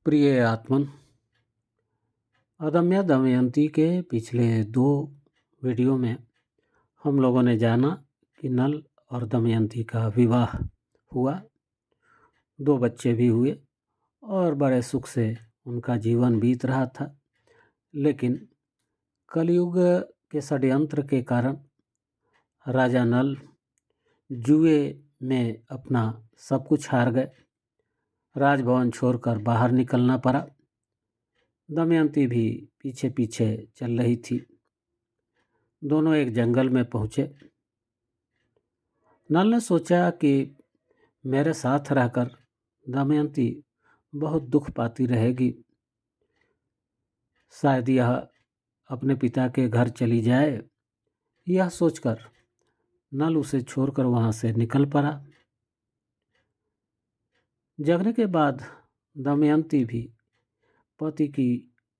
प्रिय आत्मन, अदम्य दमयंती के पिछले 2 वीडियो में हम लोगों ने जाना कि नल और दमयंती का विवाह हुआ, 2 बच्चे भी हुए और बड़े सुख से उनका जीवन बीत रहा था। लेकिन कलयुग के षड्यंत्र के कारण राजा नल जुए में अपना सब कुछ हार गए। राजभवन छोड़कर बाहर निकलना पड़ा। दमयंती भी पीछे पीछे चल रही थी। दोनों एक जंगल में पहुँचे। नल ने सोचा कि मेरे साथ रहकर दमयंती बहुत दुख पाती रहेगी, शायद यह अपने पिता के घर चली जाए। यह सोचकर नल उसे छोड़कर वहाँ से निकल पड़ा। जगने के बाद दमयंती भी पति की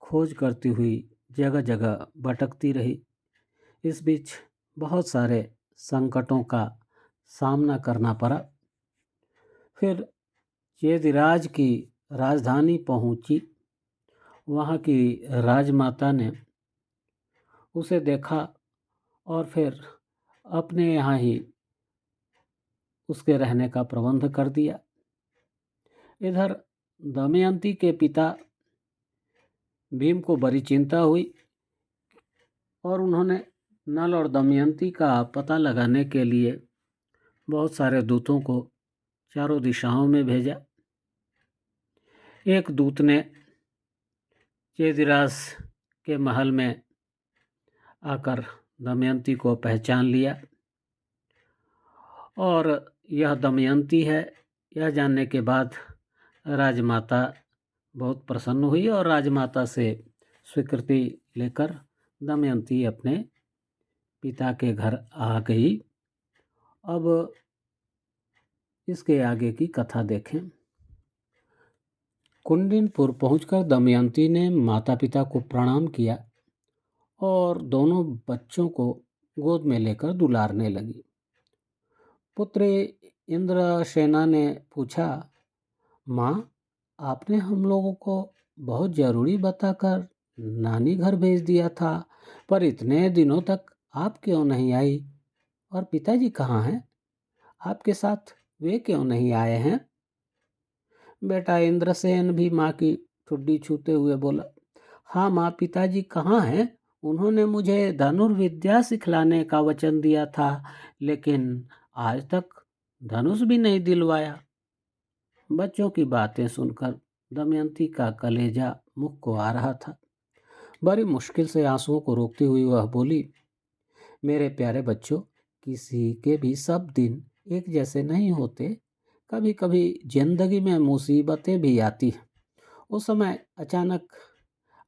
खोज करती हुई जगह जगह भटकती रही। इस बीच बहुत सारे संकटों का सामना करना पड़ा। फिर चेदिराज की राजधानी पहुंची। वहाँ की राजमाता ने उसे देखा और फिर अपने यहाँ ही उसके रहने का प्रबंध कर दिया। इधर दमयंती के पिता भीम को बड़ी चिंता हुई और उन्होंने नल और दमयंती का पता लगाने के लिए बहुत सारे दूतों को चारों दिशाओं में भेजा। एक दूत ने चेदिराज के महल में आकर दमयंती को पहचान लिया और यह दमयंती है, यह जानने के बाद राजमाता बहुत प्रसन्न हुई और राजमाता से स्वीकृति लेकर दमयंती अपने पिता के घर आ गई। अब इसके आगे की कथा देखें। कुंडिनपुर पहुंचकर दमयंती ने माता पिता को प्रणाम किया और दोनों बच्चों को गोद में लेकर दुलारने लगी। पुत्री इंद्रसेना ने पूछा, माँ, आपने हम लोगों को बहुत ज़रूरी बताकर नानी घर भेज दिया था, पर इतने दिनों तक आप क्यों नहीं आई? और पिताजी कहाँ हैं? आपके साथ वे क्यों नहीं आए हैं? बेटा इंद्रसेन भी माँ की ठुड्डी छूते हुए बोला, हाँ माँ, पिताजी कहाँ हैं? उन्होंने मुझे धनुर्विद्या सिखलाने का वचन दिया था, लेकिन आज तक धनुष भी नहीं दिलवाया। बच्चों की बातें सुनकर दमयंती का कलेजा मुख को आ रहा था। बड़ी मुश्किल से आंसुओं को रोकती हुई वह बोली, मेरे प्यारे बच्चों, किसी के भी सब दिन एक जैसे नहीं होते। कभी कभी जिंदगी में मुसीबतें भी आती हैं। उस समय अचानक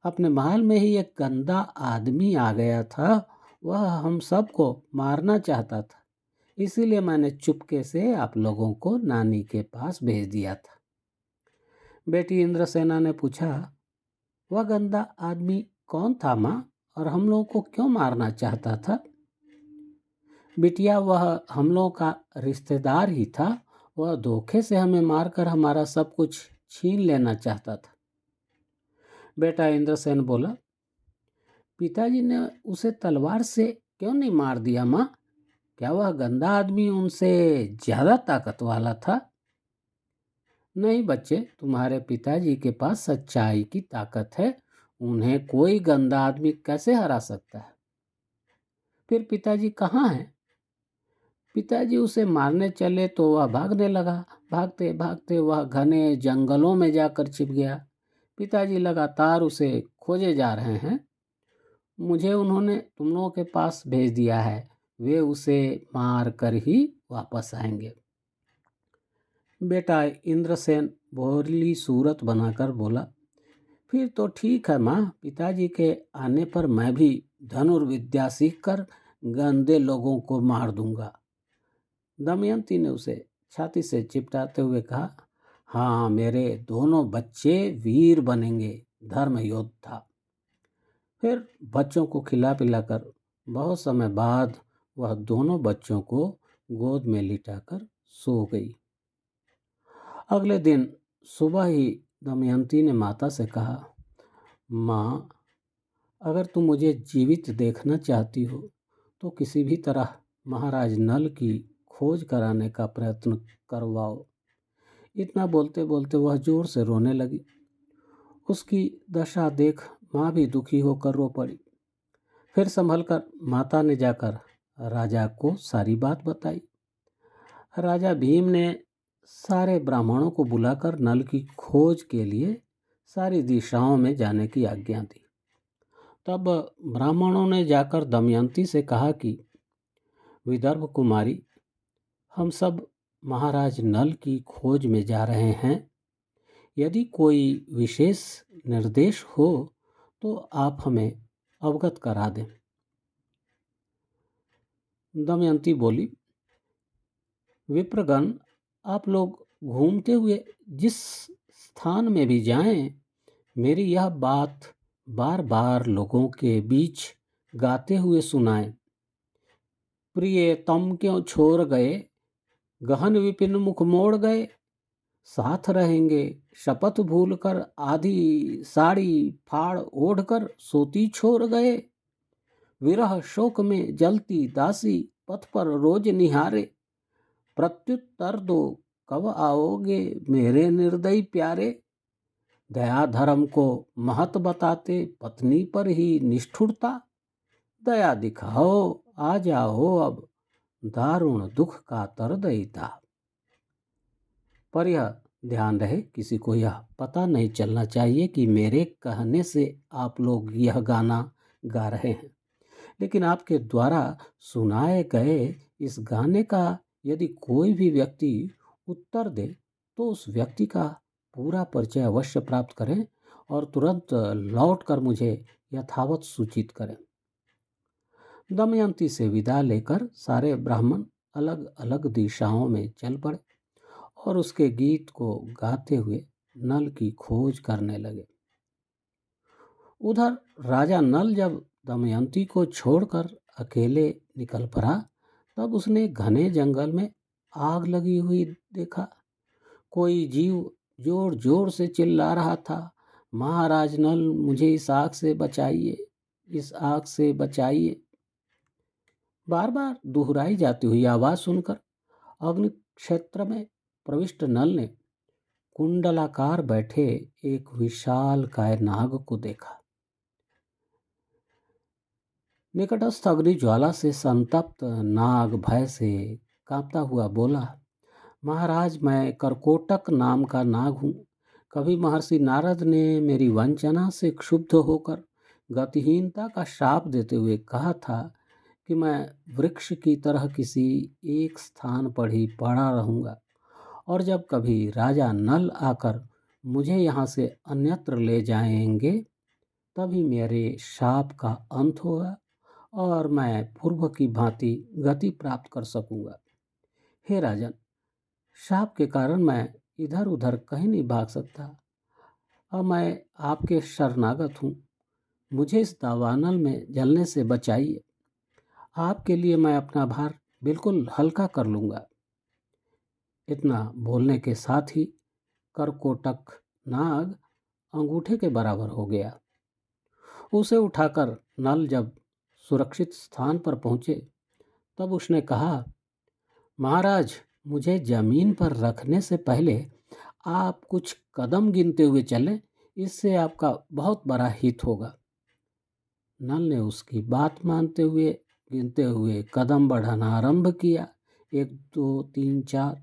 अपने महल में ही एक गंदा आदमी आ गया था। वह हम सबको मारना चाहता था, इसीलिए मैंने चुपके से आप लोगों को नानी के पास भेज दिया था। बेटी इंद्रसेना ने पूछा, वह गंदा आदमी कौन था माँ, और हम लोगों को क्यों मारना चाहता था? बिटिया, वह हम लोगों का रिश्तेदार ही था। वह धोखे से हमें मारकर हमारा सब कुछ छीन लेना चाहता था। बेटा इंद्रसेन बोला, पिताजी ने उसे तलवार से क्यों नहीं मार दिया माँ? क्या वह गंदा आदमी उनसे ज़्यादा ताकत वाला था? नहीं बच्चे, तुम्हारे पिताजी के पास सच्चाई की ताकत है। उन्हें कोई गंदा आदमी कैसे हरा सकता है? फिर पिताजी कहाँ हैं? पिताजी उसे मारने चले तो वह भागने लगा। भागते भागते वह घने जंगलों में जाकर छिप गया। पिताजी लगातार उसे खोजे जा रहे हैं। मुझे उन्होंने तुम लोगों के पास भेज दिया है। वे उसे मार कर ही वापस आएंगे। बेटा इंद्रसेन भोली सूरत बनाकर बोला, फिर तो ठीक है माँ, पिताजी के आने पर मैं भी धनुर्विद्या सीखकर गंदे लोगों को मार दूंगा। दमयंती ने उसे छाती से चिपटाते हुए कहा, हाँ, मेरे दोनों बच्चे वीर बनेंगे, धर्म योद्धा। फिर बच्चों को खिला पिलाकर बहुत समय बाद वह दोनों बच्चों को गोद में लिटाकर सो गई। अगले दिन सुबह ही दमयंती ने माता से कहा, माँ, अगर तुम मुझे जीवित देखना चाहती हो तो किसी भी तरह महाराज नल की खोज कराने का प्रयत्न करवाओ। इतना बोलते बोलते वह जोर से रोने लगी। उसकी दशा देख माँ भी दुखी होकर रो पड़ी। फिर संभलकर माता ने जाकर राजा को सारी बात बताई। राजा भीम ने सारे ब्राह्मणों को बुलाकर नल की खोज के लिए सारी दिशाओं में जाने की आज्ञा दी। तब ब्राह्मणों ने जाकर दमयंती से कहा कि विदर्भ कुमारी, हम सब महाराज नल की खोज में जा रहे हैं। यदि कोई विशेष निर्देश हो तो आप हमें अवगत करा दें। दमयंती बोली, विप्रगण, आप लोग घूमते हुए जिस स्थान में भी जाएं, मेरी यह बात बार बार लोगों के बीच गाते हुए सुनाएं। प्रिय तम क्यों छोड़ गए, गहन विपिन मुख मोड़ गए, साथ रहेंगे शपथ भूलकर, आधी साड़ी फाड़ ओढ़कर सोती छोड़ गए। विरह शोक में जलती दासी पथ पर रोज निहारे, प्रत्युत्तर दो कब आओगे मेरे निर्दयी प्यारे। दया धर्म को महत बताते पत्नी पर ही निष्ठुरता, दया दिखाओ आ जाओ अब दारुण दुख का तरदयिता। पर यह ध्यान रहे, किसी को यह पता नहीं चलना चाहिए कि मेरे कहने से आप लोग यह गाना गा रहे हैं। लेकिन आपके द्वारा सुनाए गए इस गाने का यदि कोई भी व्यक्ति उत्तर दे तो उस व्यक्ति का पूरा परिचय अवश्य प्राप्त करें और तुरंत लौटकर मुझे यथावत सूचित करें। दमयंती से विदा लेकर सारे ब्राह्मण अलग अलग दिशाओं में चल पड़े और उसके गीत को गाते हुए नल की खोज करने लगे। उधर राजा नल जब दमयंती को छोड़कर अकेले निकल पड़ा, तब उसने घने जंगल में आग लगी हुई देखा। कोई जीव जोर जोर से चिल्ला रहा था, महाराज नल, मुझे इस आग से बचाइए, इस आग से बचाइए। बार बार दोहराई जाती हुई आवाज सुनकर अग्नि क्षेत्र में प्रविष्ट नल ने कुंडलाकार बैठे एक विशाल काय नाग को देखा। निकटस्थ अग्नि ज्वाला से संतप्त नाग भय से कांपता हुआ बोला, महाराज, मैं करकोटक नाम का नाग हूँ। कभी महर्षि नारद ने मेरी वंचना से क्षुब्ध होकर गतिहीनता का शाप देते हुए कहा था कि मैं वृक्ष की तरह किसी एक स्थान पर ही पड़ा रहूँगा, और जब कभी राजा नल आकर मुझे यहाँ से अन्यत्र ले जाएंगे तभी मेरे शाप का अंत होगा और मैं पूर्व की भांति गति प्राप्त कर सकूंगा। हे राजन, शाप के कारण मैं इधर उधर कहीं नहीं भाग सकता। अब मैं आपके शरणागत हूँ, मुझे इस दावानल में जलने से बचाइए। आपके लिए मैं अपना भार बिल्कुल हल्का कर लूँगा। इतना बोलने के साथ ही करकोटक नाग अंगूठे के बराबर हो गया। उसे उठाकर नल जब सुरक्षित स्थान पर पहुँचे तब उसने कहा, महाराज, मुझे जमीन पर रखने से पहले आप कुछ कदम गिनते हुए चलें, इससे आपका बहुत बड़ा हित होगा। नल ने उसकी बात मानते हुए गिनते हुए कदम बढ़ाना आरंभ किया। 1 2 3 4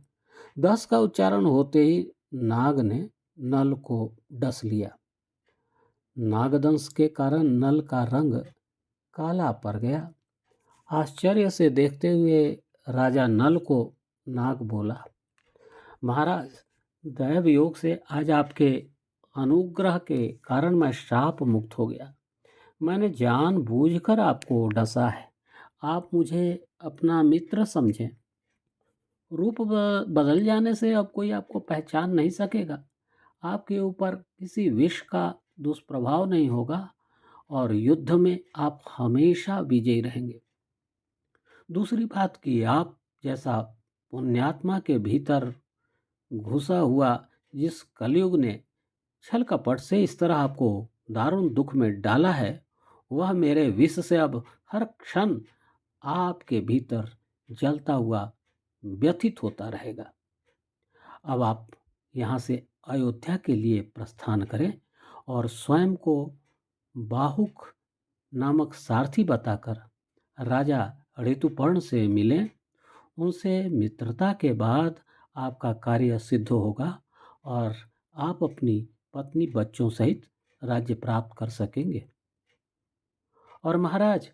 10 का उच्चारण होते ही नाग ने नल को डस लिया। नागदंश के कारण नल का रंग काला पड़ गया। आश्चर्य से देखते हुए राजा नल को नाग बोला, महाराज, दैव योग से आज आपके अनुग्रह के कारण मैं शाप मुक्त हो गया। मैंने जानबूझकर आपको डसा है। आप मुझे अपना मित्र समझें। रूप बदल जाने से अब कोई आपको पहचान नहीं सकेगा। आपके ऊपर किसी विष का दुष्प्रभाव नहीं होगा और युद्ध में आप हमेशा विजयी रहेंगे। दूसरी बात कि आप जैसा पुण्यात्मा के भीतर घुसा हुआ जिस कलयुग ने छल कपट से इस तरह आपको दारुण दुख में डाला है, वह मेरे विष से अब हर क्षण आपके भीतर जलता हुआ व्यथित होता रहेगा। अब आप यहाँ से अयोध्या के लिए प्रस्थान करें और स्वयं को बाहुक नामक सारथी बताकर राजा ऋतुपर्ण से मिलें। उनसे मित्रता के बाद आपका कार्य सिद्ध होगा और आप अपनी पत्नी बच्चों सहित राज्य प्राप्त कर सकेंगे। और महाराज,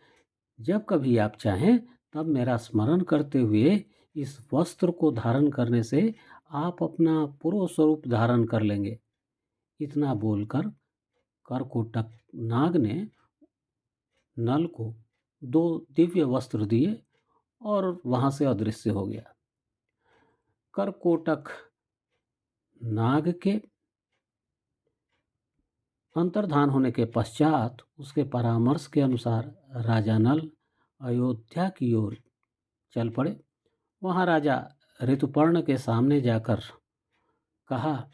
जब कभी आप चाहें तब मेरा स्मरण करते हुए इस वस्त्र को धारण करने से आप अपना पूर्व स्वरूप धारण कर लेंगे। इतना बोलकर करकोटक नाग ने नल को 2 दिव्य वस्त्र दिए और वहां से अदृश्य हो गया। करकोटक नाग के अंतर्धान होने के पश्चात उसके परामर्श के अनुसार राजा नल अयोध्या की ओर चल पड़े। वहां राजा ऋतुपर्ण के सामने जाकर कहा,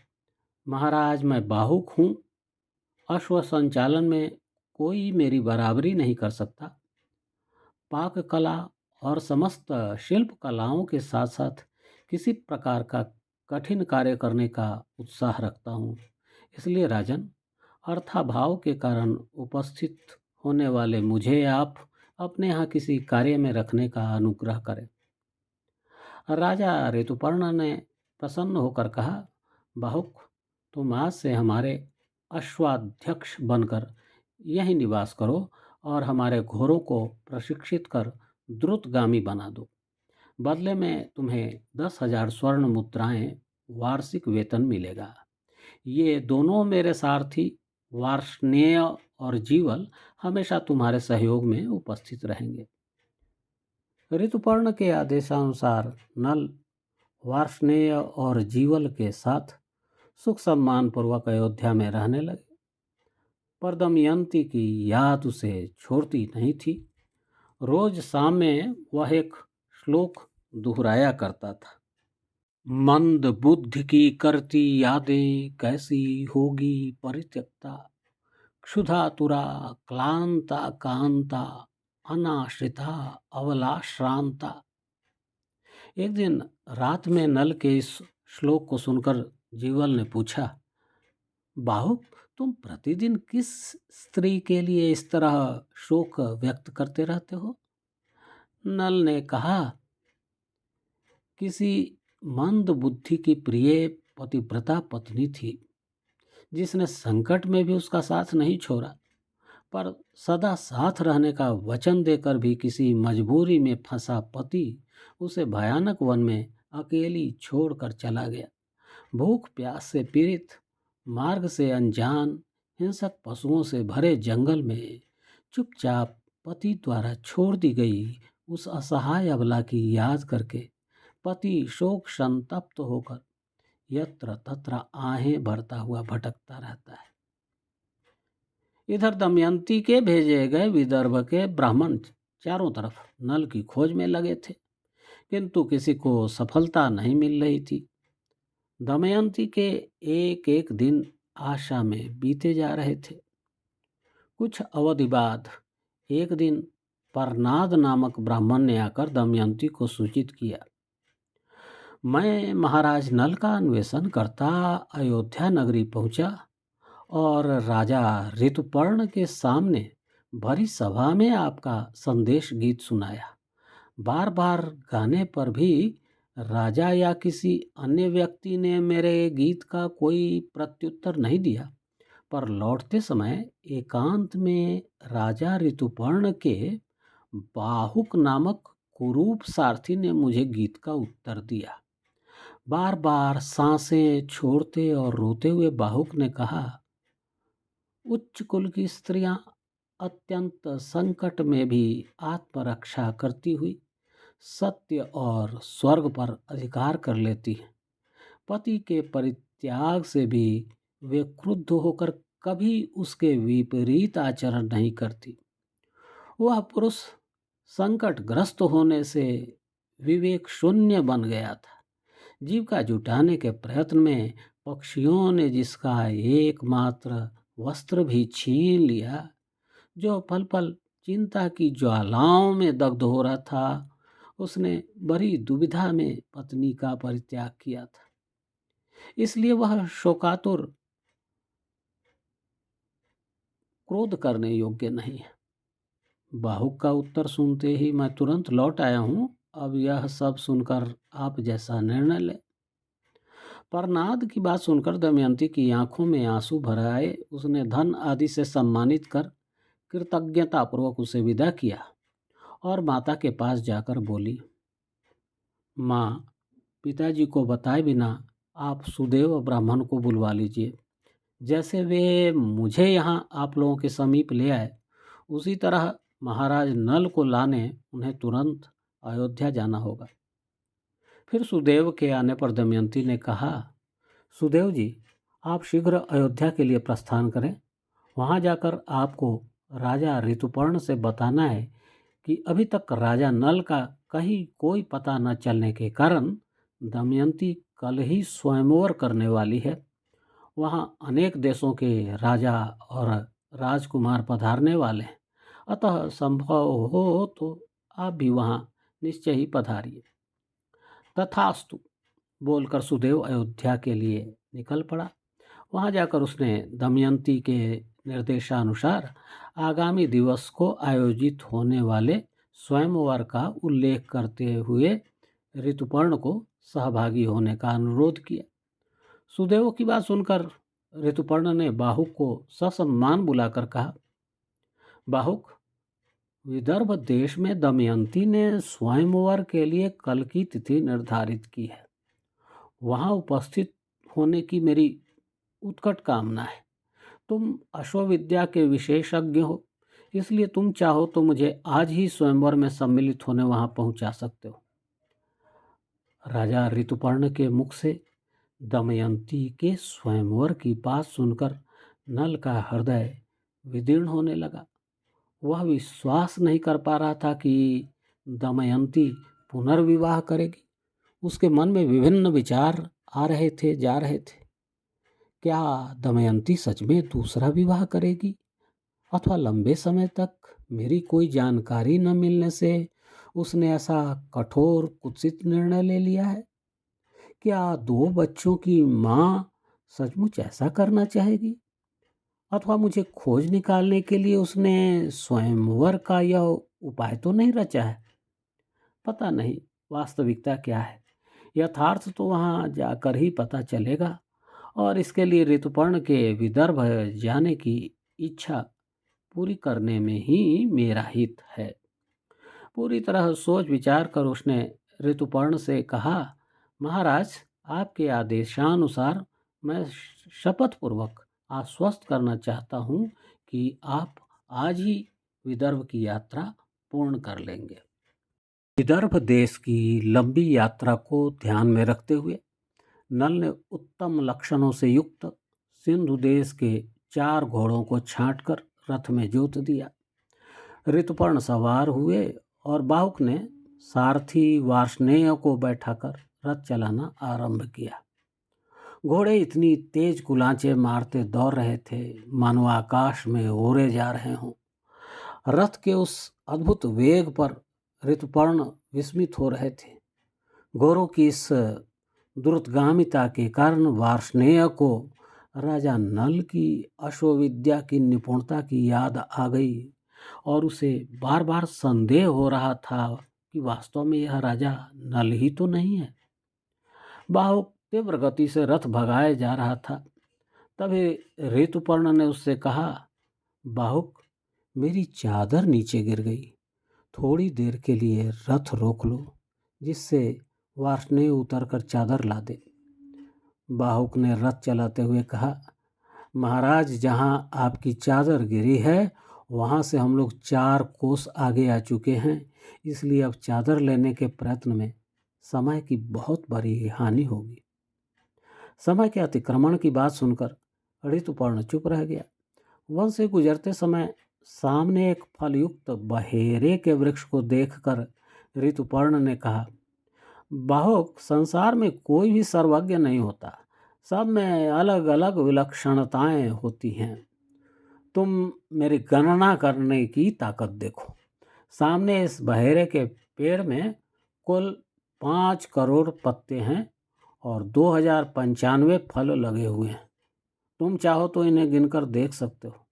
महाराज, मैं बाहुक हूँ। अश्व संचालन में कोई मेरी बराबरी नहीं कर सकता। पाक कला और समस्त शिल्प कलाओं के साथ साथ किसी प्रकार का कठिन कार्य करने का उत्साह रखता हूँ। इसलिए राजन, अर्थाभाव के कारण उपस्थित होने वाले मुझे आप अपने यहाँ किसी कार्य में रखने का अनुग्रह करें। राजा ऋतुपर्ण ने प्रसन्न होकर कहा, बाहुक, तुम आज से हमारे अश्वाध्यक्ष बनकर यहीं निवास करो और हमारे घोड़ों को प्रशिक्षित कर द्रुतगामी बना दो। बदले में तुम्हें 10,000 स्वर्ण मुद्राएं वार्षिक वेतन मिलेगा। ये दोनों मेरे सारथी वार्ष्णेय और जीवल हमेशा तुम्हारे सहयोग में उपस्थित रहेंगे। ऋतुपर्ण के आदेशानुसार नल वार्ष्णेय और जीवल के साथ सुख सम्मान पूर्वक अयोध्या में रहने लगे। पर दमयंती की याद उसे छोड़ती नहीं थी। रोज शाम में वह एक श्लोक दोहराया करता था, मंद बुद्धि की करती यादें कैसी होगी परित्यक्ता, क्षुधातुरा क्लांता कांता अनाश्रिता अवलाश्रांता। एक दिन रात में नल के इस श्लोक को सुनकर जीवल ने पूछा, बाहुक, तुम प्रतिदिन किस स्त्री के लिए इस तरह शोक व्यक्त करते रहते हो? नल ने कहा, किसी मंद बुद्धि की प्रिय पतिव्रता पत्नी थी, जिसने संकट में भी उसका साथ नहीं छोड़ा, पर सदा साथ रहने का वचन देकर भी किसी मजबूरी में फंसा पति उसे भयानक वन में अकेली छोड़कर चला गया। भूख प्यास से पीड़ित, मार्ग से अनजान, हिंसक पशुओं से भरे जंगल में चुपचाप पति द्वारा छोड़ दी गई उस असहाय अबला की याद करके पति शोक संतप्त होकर यत्र तत्र आहें भरता हुआ भटकता रहता है। इधर दमयंती के भेजे गए विदर्भ के ब्राह्मण चारों तरफ नल की खोज में लगे थे, किंतु किसी को सफलता नहीं मिल रही थी। दमयंती के एक एक दिन आशा में बीते जा रहे थे। कुछ अवधि बाद एक दिन परनाद नामक ब्राह्मण ने आकर दमयंती को सूचित किया, मैं महाराज नल का अन्वेषण करता अयोध्या नगरी पहुंचा और राजा ऋतुपर्ण के सामने भरी सभा में आपका संदेश गीत सुनाया। बार बार गाने पर भी राजा या किसी अन्य व्यक्ति ने मेरे गीत का कोई प्रत्युत्तर नहीं दिया, पर लौटते समय एकांत में राजा ऋतुपर्ण के बाहुक नामक कुरूप सारथी ने मुझे गीत का उत्तर दिया। बार बार सांसें छोड़ते और रोते हुए बाहुक ने कहा, उच्च कुल की स्त्रियां अत्यंत संकट में भी आत्मरक्षा करती हुई सत्य और स्वर्ग पर अधिकार कर लेती हैं। पति के परित्याग से भी वे क्रुद्ध होकर कभी उसके विपरीत आचरण नहीं करती। वह पुरुष संकट ग्रस्त होने से विवेक शून्य बन गया था। जीविका जुटाने के प्रयत्न में पक्षियों ने जिसका एकमात्र वस्त्र भी छीन लिया, जो पल पल चिंता की ज्वालाओं में दग्ध हो रहा था, उसने बड़ी दुविधा में पत्नी का परित्याग किया था। इसलिए वह शोकातुर, क्रोध करने योग्य नहीं है। बाहुक का उत्तर सुनते ही मैं तुरंत लौट आया हूँ। अब यह सब सुनकर आप जैसा निर्णय ले। प्रहलाद की बात सुनकर दमयंती की आंखों में आंसू भर आए। उसने धन आदि से सम्मानित कर कृतज्ञतापूर्वक उसे विदा किया और माता के पास जाकर बोली, माँ, पिताजी को बताए बिना आप सुदेव ब्राह्मण को बुलवा लीजिए। जैसे वे मुझे यहाँ आप लोगों के समीप ले आए, उसी तरह महाराज नल को लाने उन्हें तुरंत अयोध्या जाना होगा। फिर सुदेव के आने पर दमयंती ने कहा, सुदेव जी, आप शीघ्र अयोध्या के लिए प्रस्थान करें। वहाँ जाकर आपको राजा ऋतुपर्ण से बताना है कि अभी तक राजा नल का कहीं कोई पता न चलने के कारण दमयंती कल ही स्वयंवर करने वाली है। वहाँ अनेक देशों के राजा और राजकुमार पधारने वाले हैं, अतः संभव हो तो आप भी वहाँ निश्चय ही पधारिए। तथास्तु बोलकर सुदेव अयोध्या के लिए निकल पड़ा। वहाँ जाकर उसने दमयंती के निर्देशानुसार आगामी दिवस को आयोजित होने वाले स्वयंवर का उल्लेख करते हुए ऋतुपर्ण को सहभागी होने का अनुरोध किया। सुदेव की बात सुनकर ऋतुपर्ण ने बाहुक को ससम्मान बुलाकर कहा, बाहुक, विदर्भ देश में दमयंती ने स्वयंवर के लिए कल की तिथि निर्धारित की है। वहाँ उपस्थित होने की मेरी उत्कट कामना है। तुम अश्वविद्या के विशेषज्ञ हो, इसलिए तुम चाहो तो मुझे आज ही स्वयंवर में सम्मिलित होने वहाँ पहुँचा सकते हो। राजा ऋतुपर्ण के मुख से दमयंती के स्वयंवर की बात सुनकर नल का हृदय विदीर्ण होने लगा। वह विश्वास नहीं कर पा रहा था कि दमयंती पुनर्विवाह करेगी। उसके मन में विभिन्न विचार आ रहे थे, जा रहे थे। क्या दमयंती सच में दूसरा विवाह करेगी, अथवा लंबे समय तक मेरी कोई जानकारी न मिलने से उसने ऐसा कठोर कुत्सित निर्णय ले लिया है? क्या दो बच्चों की माँ सचमुच ऐसा करना चाहेगी, अथवा मुझे खोज निकालने के लिए उसने स्वयंवर का यह उपाय तो नहीं रचा है? पता नहीं वास्तविकता क्या है। यथार्थ तो वहाँ जाकर ही पता चलेगा, और इसके लिए ऋतुपर्ण के विदर्भ जाने की इच्छा पूरी करने में ही मेरा हित है। पूरी तरह सोच विचार कर उसने ऋतुपर्ण से कहा, महाराज, आपके आदेशानुसार मैं शपथ पूर्वक आश्वस्त करना चाहता हूँ कि आप आज ही विदर्भ की यात्रा पूर्ण कर लेंगे। विदर्भ देश की लंबी यात्रा को ध्यान में रखते हुए नल ने उत्तम लक्षणों से युक्त सिंधु देश के 4 घोड़ों को छांटकर रथ में जोत दिया। ऋतुपर्ण सवार हुए और बाहुक ने सारथी वार्ष्णेय को बैठाकर रथ चलाना आरंभ किया। घोड़े इतनी तेज कुलांचे मारते दौड़ रहे थे मानो आकाश में उड़े जा रहे हों। रथ के उस अद्भुत वेग पर ऋतुपर्ण विस्मित हो रहे थे। घोड़ों की इस द्रुतगामिता के कारण वार्ष्णेय को राजा नल की अश्वविद्या की निपुणता की याद आ गई, और उसे बार बार संदेह हो रहा था कि वास्तव में यह राजा नल ही तो नहीं है। बाहुक तीव्र गति से रथ भगाए जा रहा था। तभी ऋतुपर्ण ने उससे कहा, बाहुक, मेरी चादर नीचे गिर गई। थोड़ी देर के लिए रथ रोक लो, जिससे वार्ष्णेय उतरकर चादर ला दे। बाहुक ने रथ चलाते हुए कहा, महाराज, जहाँ आपकी चादर गिरी है वहाँ से हम लोग 4 कोस आगे आ चुके हैं, इसलिए अब चादर लेने के प्रयत्न में समय की बहुत बड़ी हानि होगी। समय के अतिक्रमण की बात सुनकर ऋतुपर्ण चुप रह गया। वन से गुजरते समय सामने एक फलयुक्त बहेरे के वृक्ष को देखकर ऋतुपर्ण ने कहा, बाहुक, संसार में कोई भी सर्वज्ञ नहीं होता। सब में अलग अलग विलक्षणताएं होती हैं। तुम मेरी गणना करने की ताकत देखो। सामने इस बहेरे के पेड़ में कुल 5 करोड़ पत्ते हैं और 2095 फल लगे हुए हैं। तुम चाहो तो इन्हें गिनकर देख सकते हो।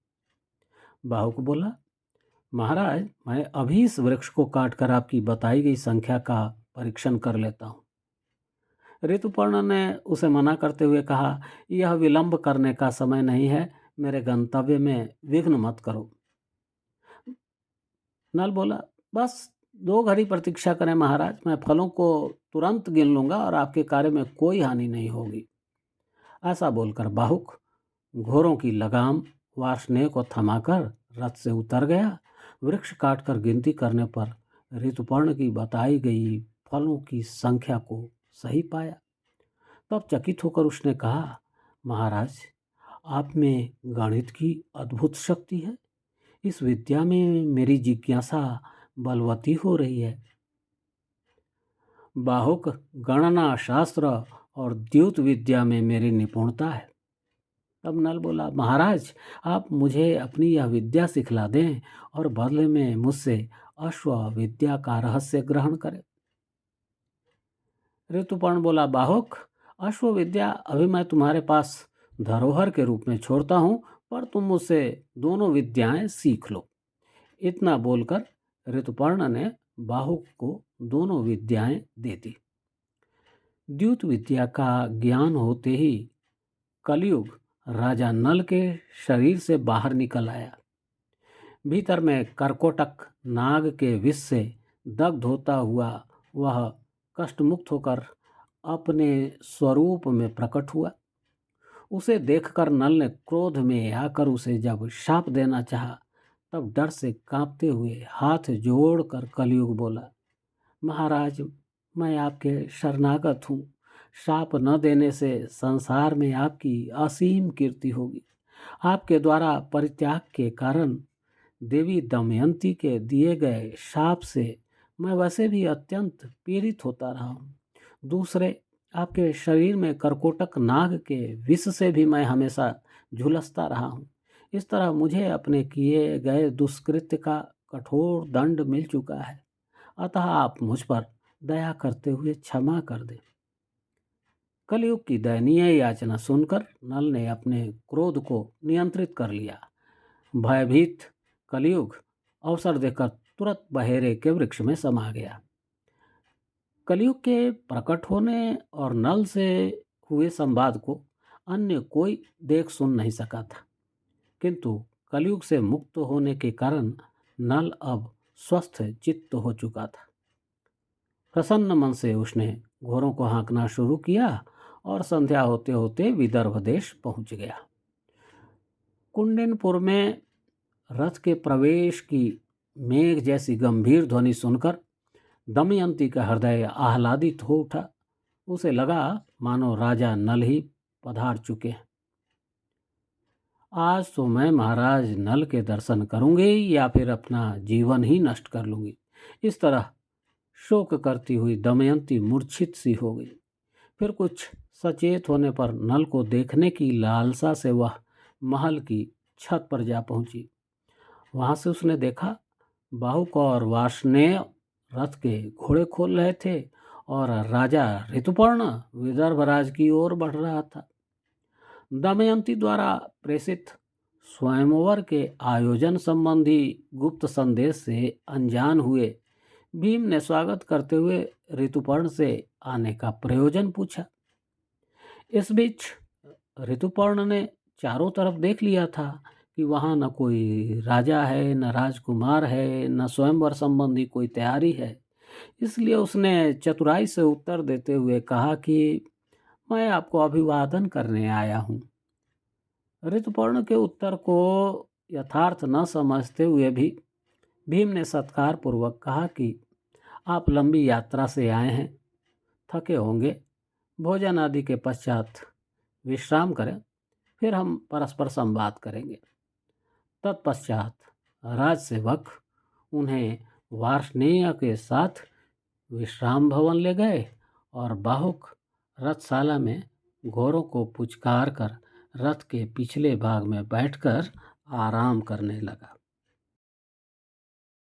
बाहुक बोला, महाराज, मैं अभी इस वृक्ष को काटकर आपकी बताई गई संख्या का परीक्षण कर लेता हूँ। ऋतुपर्ण ने उसे मना करते हुए कहा, यह विलंब करने का समय नहीं है, मेरे गंतव्य में विघ्न मत करो। नल बोला, बस 2 घड़ी प्रतीक्षा करें महाराज, मैं फलों को तुरंत गिन लूंगा और आपके कार्य में कोई हानि नहीं होगी। ऐसा बोलकर बाहुक घोड़ों की लगाम वार्ष्णेय को थमाकर रथ से उतर गया। वृक्ष काटकर गिनती करने पर ऋतुपर्ण की बताई गई फलों की संख्या को सही पाया। तब चकित होकर उसने कहा, महाराज, आप में गणित की अद्भुत शक्ति है। इस विद्या में मेरी जिज्ञासा बलवती हो रही है। बाहुक, गणना शास्त्र और द्युत विद्या में मेरी निपुणता है। तब नल बोला, महाराज, आप मुझे अपनी यह विद्या सिखला दें और बदले में मुझसे अश्व विद्या का रहस्य ग्रहण करें। ऋतुपर्ण बोला, बाहुक, अश्व विद्या अभी मैं तुम्हारे पास धरोहर के रूप में छोड़ता हूँ, पर तुम मुझसे दोनों विद्याएं सीख लो। इतना बोलकर ऋतुपर्ण ने बाहुक को दोनों विद्याएं दे दी। द्युत विद्या का ज्ञान होते ही कलयुग राजा नल के शरीर से बाहर निकल आया। भीतर में करकोटक नाग के विष से दग्ध होता हुआ वह कष्टमुक्त होकर अपने स्वरूप में प्रकट हुआ। उसे देखकर नल ने क्रोध में आकर उसे जब शाप देना चाहा, तब डर से कांपते हुए हाथ जोड़कर कलयुग बोला, महाराज, मैं आपके शरणागत हूँ। शाप न देने से संसार में आपकी असीम कीर्ति होगी। आपके द्वारा परित्याग के कारण देवी दमयंती के दिए गए शाप से मैं वैसे भी अत्यंत पीड़ित होता रहा हूँ। दूसरे, आपके शरीर में करकोटक नाग के विष से भी मैं हमेशा झुलसता रहा हूँ। इस तरह मुझे अपने किए गए दुष्कृत्य का कठोर दंड मिल चुका है। अतः आप मुझ पर दया करते हुए क्षमा कर दें। कलयुग की दयनीय याचना सुनकर नल ने अपने क्रोध को नियंत्रित कर लिया। भयभीत कलयुग अवसर देकर तुरंत बहेरे के वृक्ष में समा गया। कलयुग के प्रकट होने और नल से हुए संवाद को अन्य कोई देख सुन नहीं सका था, किंतु कलयुग से मुक्त होने के कारण नल अब स्वस्थ चित्त हो चुका था। प्रसन्न मन से उसने घोड़ों को हाँकना शुरू किया और संध्या होते होते विदर्भ देश पहुंच गया। कुंडिनपुर में रथ के प्रवेश की मेघ जैसी गंभीर ध्वनि सुनकर दमयंती का हृदय आह्लादित हो उठा। उसे लगा मानो राजा नल ही पधार चुके हैं। आज तो मैं महाराज नल के दर्शन करूंगी या फिर अपना जीवन ही नष्ट कर लूंगी। इस तरह शोक करती हुई दमयंती मूर्छित सी हो गई। फिर कुछ सचेत होने पर नल को देखने की लालसा से वह महल की छत पर जा पहुंची। वहां से उसने देखा बाहुक और वार्ष्णेय रथ के घोड़े खोल रहे थे और राजा ऋतुपर्ण विदर्भराज की ओर बढ़ रहा था। दमयंती द्वारा प्रेषित स्वयंवर के आयोजन संबंधी गुप्त संदेश से अनजान हुए भीम ने स्वागत करते हुए ऋतुपर्ण से आने का प्रयोजन पूछा। इस बीच ऋतुपर्ण ने चारों तरफ देख लिया था कि वहाँ न कोई राजा है, न राजकुमार है, न स्वयंवर संबंधी कोई तैयारी है। इसलिए उसने चतुराई से उत्तर देते हुए कहा कि मैं आपको अभिवादन करने आया हूँ। ऋतुपर्ण के उत्तर को यथार्थ न समझते हुए भी भीम ने सत्कार पूर्वक कहा कि आप लंबी यात्रा से आए हैं, थके होंगे। भोजन आदि के पश्चात विश्राम करें, फिर हम परस्पर संवाद करेंगे। तत्पश्चात राजसेवक उन्हें वार्ष्णेय के साथ विश्राम भवन ले गए और बाहुक रथशाला में घोड़ों को पुचकार कर रथ के पिछले भाग में बैठकर आराम करने लगा।